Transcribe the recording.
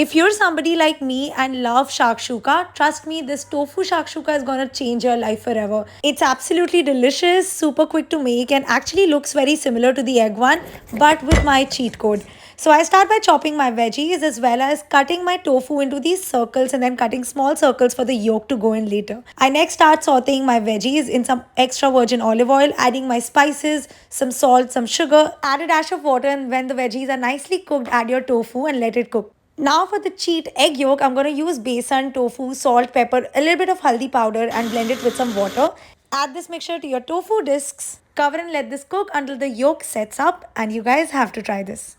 If you're somebody like me and love shakshuka, trust me, this tofu shakshuka is gonna change your life forever. It's absolutely delicious, super quick to make, and actually looks very similar to the egg one, but with my cheat code. So I start by chopping my veggies as well as cutting my tofu into these circles and then cutting small circles for the yolk to go in later. I next start sauteing my veggies in some extra virgin olive oil, adding my spices, some salt, some sugar, add a dash of water, and when the veggies are nicely cooked, add your tofu and let it cook. Now for the cheat egg yolk, I'm going to use besan, tofu, salt, pepper, a little bit of haldi powder and blend it with some water. Add this mixture to your tofu discs. Cover and let this cook until the yolk sets up, and you guys have to try this.